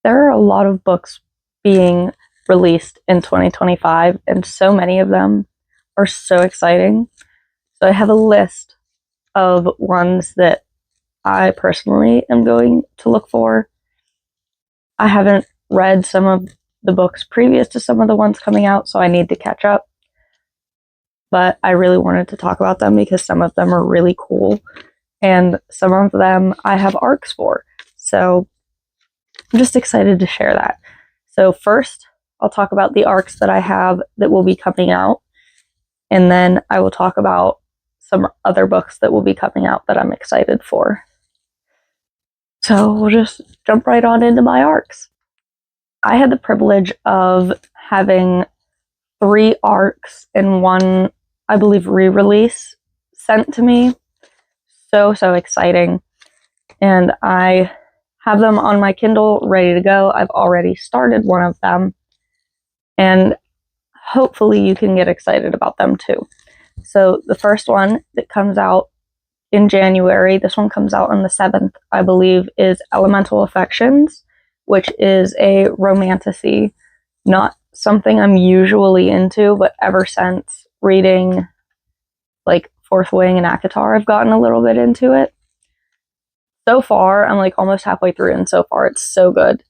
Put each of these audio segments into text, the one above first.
There are a lot of books being released in 2025, and so many of them are so exciting. So I have a list of ones that I personally am going to look for. I haven't read some of the books previous to some of the ones coming out, so I need to catch up. But I really wanted to talk about them because some of them are really cool, and some of them I have arcs for. So I'm just excited to share that. So first, I'll talk about the arcs that I have that will be coming out, and then I will talk about some other books that will be coming out that I'm excited for. So we'll just jump right on into my arcs. I had the privilege of having 3 arcs in one, I believe, re-release sent to me. So exciting. And I have them on my Kindle ready to go. I've already started one of them, and hopefully you can get excited about them too. So the first one that comes out in January, this one comes out on the 7th, I believe, is Elemental Affections, which is a romantasy. Not something I'm usually into, but ever since reading like Fourth Wing and ACOTAR, I've gotten a little bit into it. So far, I'm like almost halfway through, and so far it's so good.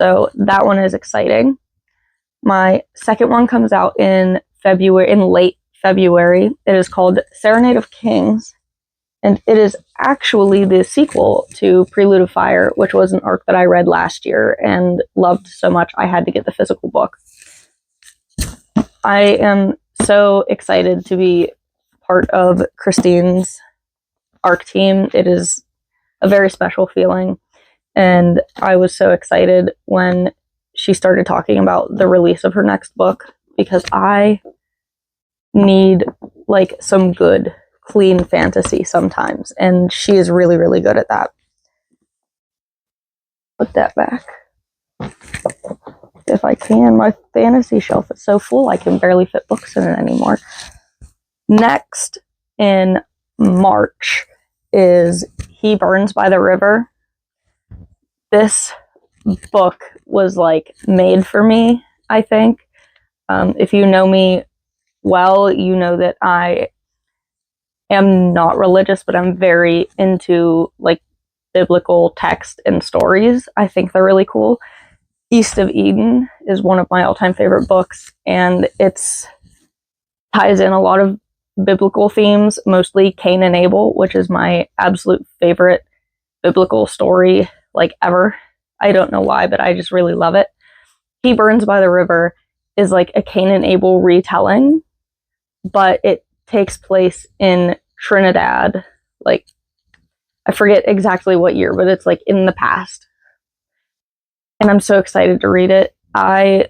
So that one is exciting. My second one comes out in late February. It is called Serenade of Kings, and it is actually the sequel to Prelude of Fire, which was an arc that I read last year and loved so much I had to get the physical book. I am so excited to be part of Christine's arc team. It is a very special feeling, and I was so excited when she started talking about the release of her next book, because I need like some good, clean fantasy sometimes, and she is really, really good at that. Put that back if I can. My fantasy shelf is so full I can barely fit books in it anymore. Next in March is He Burns by the River. This book was like made for me, I think. If you know me well, you know that I am not religious, but I'm very into like biblical text and stories. I think they're really cool. East of Eden is one of my all-time favorite books, and it's ties in a lot of biblical themes, mostly Cain and Abel, which is my absolute favorite biblical story like ever. I don't know why, but I just really love it. He Burns by the River is like a Cain and Abel retelling, but it takes place in Trinidad. Like, I forget exactly what year, but it's like in the past. And I'm so excited to read it. I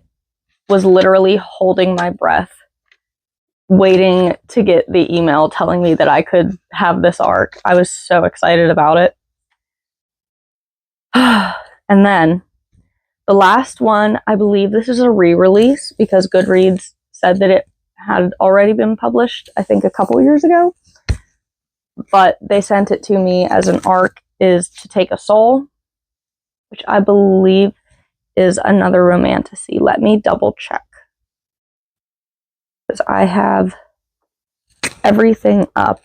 was literally holding my breath, waiting to get the email telling me that I could have this arc. I was so excited about it. And then the last one, I believe this is a re-release because Goodreads said that it had already been published, I think a couple years ago. But they sent it to me as an arc, is To Take a Soul, which I believe is another romantasy. Let me double check, because I have everything up.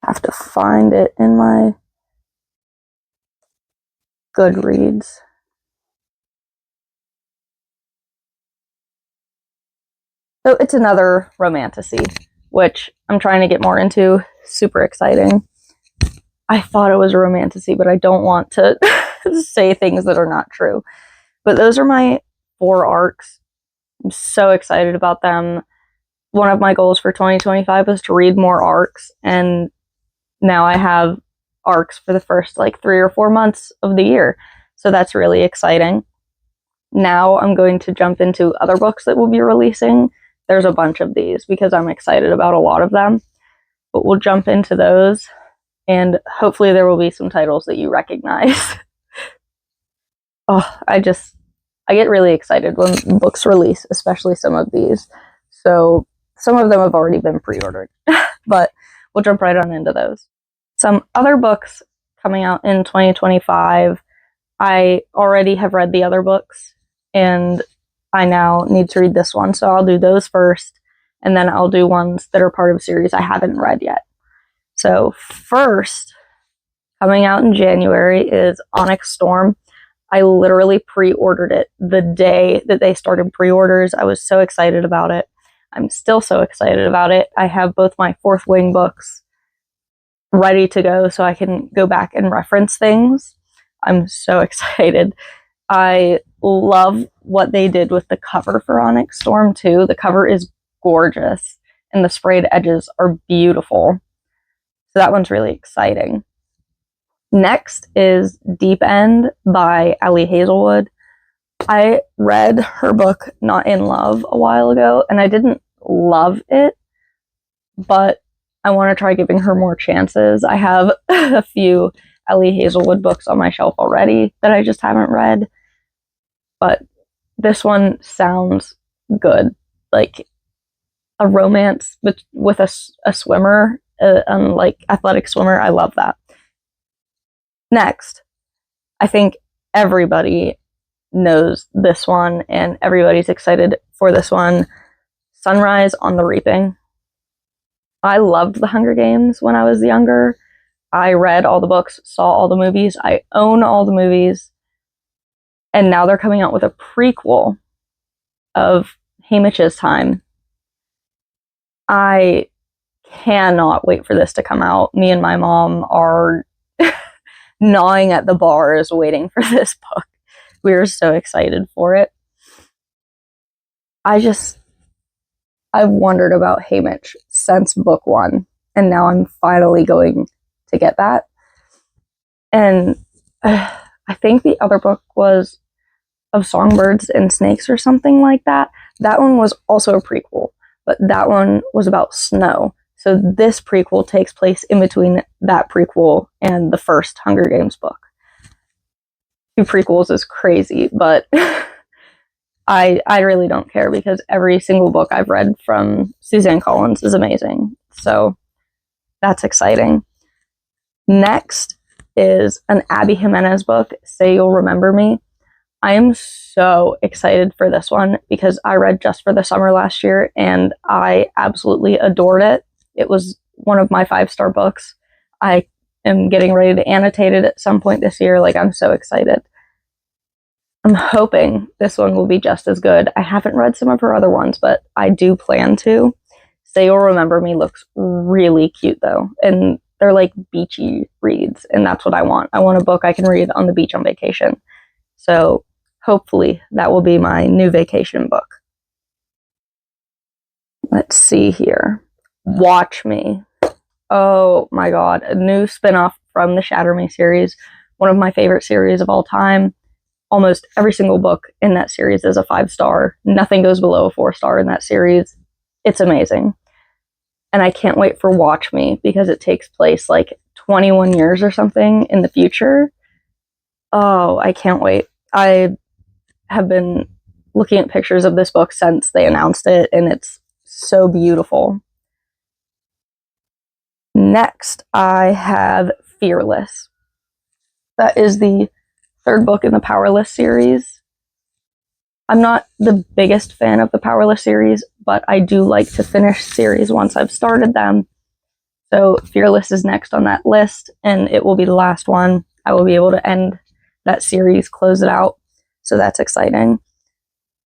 Have to find it in my Goodreads. So it's another romantasy, which I'm trying to get more into. Super exciting. I thought it was a romantasy, but I don't want to say things that are not true. But those are my 4 arcs. I'm so excited about them. One of my goals for 2025 was to read more arcs, and now I have arcs for the first like 3 or 4 months of the year. So that's really exciting. Now I'm going to jump into other books that will be releasing. There's a bunch of these because I'm excited about a lot of them, but we'll jump into those, and hopefully there will be some titles that you recognize. I get really excited when books release, especially some of these. So some of them have already been pre-ordered, but we'll jump right on into those. Some other books coming out in 2025. I already have read the other books, and I now need to read this one. So I'll do those first, and then I'll do ones that are part of a series I haven't read yet. So first, coming out in January is Onyx Storm. I literally pre-ordered it the day that they started pre-orders. I was so excited about it. I'm still so excited about it. I have both my Fourth Wing books ready to go so I can go back and reference things. I'm so excited. I love what they did with the cover for Onyx Storm too. The cover is gorgeous and the sprayed edges are beautiful. So that one's really exciting. Next is Deep End by Ellie Hazelwood. I read her book Not in Love a while ago and I didn't love it, but I want to try giving her more chances. I have a few Ellie Hazelwood books on my shelf already that I just haven't read, but this one sounds good. Like a romance with a swimmer, like athletic swimmer. I love that. Next, I think everybody knows this one and everybody's excited for this one. Sunrise on the Reaping. I loved The Hunger Games when I was younger. I read all the books, saw all the movies. I own all the movies. And now they're coming out with a prequel of Haymitch's time. I cannot wait for this to come out. Me and my mom are gnawing at the bars waiting for this book. We're so excited for it. I've wondered about Haymitch since book one, and now I'm finally going to get that. And I think the other book was Of Songbirds and Snakes or something like that. That one was also a prequel, but that one was about snow. So this prequel takes place in between that prequel and the first Hunger Games book. 2 prequels is crazy, but I really don't care because every single book I've read from Suzanne Collins is amazing. So that's exciting. Next is an Abby Jimenez book, Say You'll Remember Me. I am so excited for this one because I read Just for the Summer last year and I absolutely adored it. It was one of my 5-star books. I am getting ready to annotate it at some point this year. Like, I'm so excited. I'm hoping this one will be just as good. I haven't read some of her other ones, but I do plan to. Say You'll Remember Me looks really cute though. And they're like beachy reads, and that's what I want. I want a book I can read on the beach on vacation. So hopefully that will be my new vacation book. Let's see here. Watch Me. Oh my god, a new spinoff from the Shatter Me series. One of my favorite series of all time. Almost every single book in that series is a 5-star. Nothing goes below a 4-star in that series. It's amazing. And I can't wait for Watch Me because it takes place like 21 years or something in the future. Oh, I can't wait. I have been looking at pictures of this book since they announced it, and it's so beautiful. Next, I have Fearless. That is the 3rd book in the Powerless series. I'm not the biggest fan of the Powerless series, but I do like to finish series once I've started them. So Fearless is next on that list, and it will be the last one. I will be able to end that series, close it out. So that's exciting.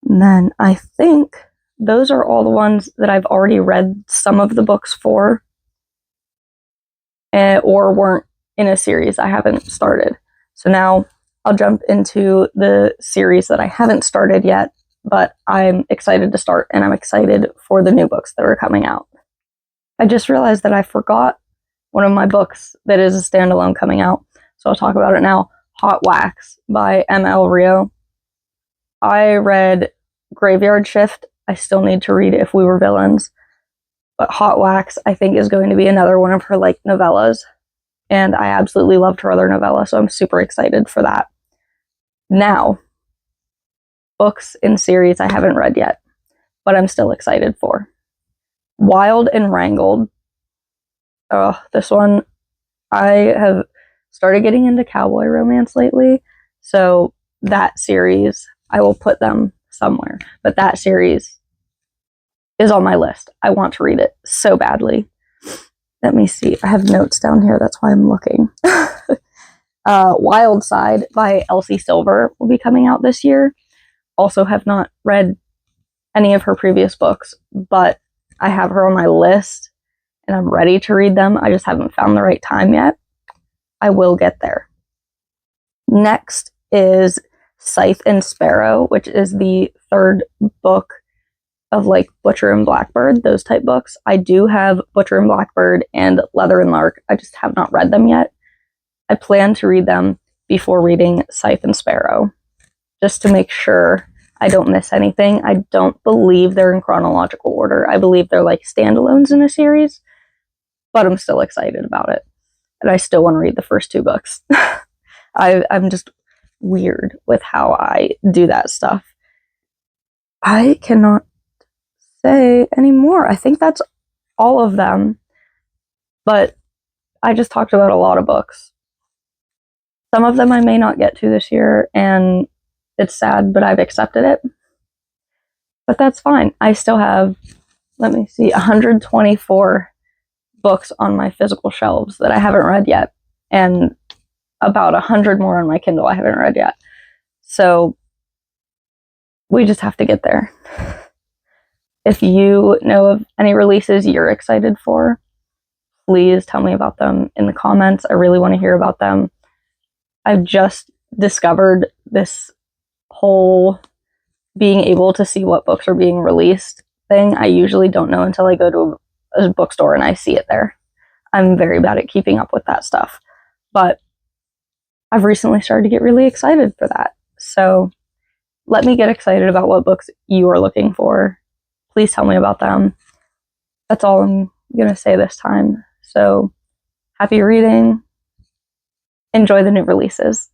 And then I think those are all the ones that I've already read some of the books for, or weren't in a series I haven't started. So now I'll jump into the series that I haven't started yet, but I'm excited to start, and I'm excited for the new books that are coming out. I just realized that I forgot one of my books that is a standalone coming out, so I'll talk about it now. Hot Wax by M.L. Rio. I read Graveyard Shift. I still need to read If We Were Villains, but Hot Wax I think is going to be another one of her like novellas, and I absolutely loved her other novella, so I'm super excited for that. Now, books in series I haven't read yet, but I'm still excited for. Wild and Wrangled. Oh, this one I have started getting into cowboy romance lately, so that series, I will put them somewhere, but that series is on my list. I want to read it so badly. Let me see. I have notes down here. That's why I'm looking. Wild Side by Elsie Silver will be coming out this year. Also have not read any of her previous books, but I have her on my list and I'm ready to read them. I just haven't found the right time yet. I will get there. Next is Scythe and Sparrow, which is the third book of like Butcher and Blackbird, those type books. I do have Butcher and Blackbird and Leather and Lark. I just have not read them yet. I plan to read them before reading Scythe and Sparrow, just to make sure I don't miss anything. I don't believe they're in chronological order. I believe they're like standalones in a series, but I'm still excited about it. And I still want to read the first two books. I'm just weird with how I do that stuff. I cannot say anymore. I think that's all of them. But I just talked about a lot of books. Some of them I may not get to this year, and it's sad, but I've accepted it. But that's fine. I still have, let me see, 124 books on my physical shelves that I haven't read yet, and about 100 more on my Kindle I haven't read yet. So we just have to get there. If you know of any releases you're excited for, please tell me about them in the comments. I really want to hear about them. I've just discovered this whole being able to see what books are being released thing. I usually don't know until I go to a bookstore and I see it there. I'm very bad at keeping up with that stuff. But I've recently started to get really excited for that. So let me get excited about what books you are looking for. Please tell me about them. That's all I'm going to say this time. So happy reading. Enjoy the new releases.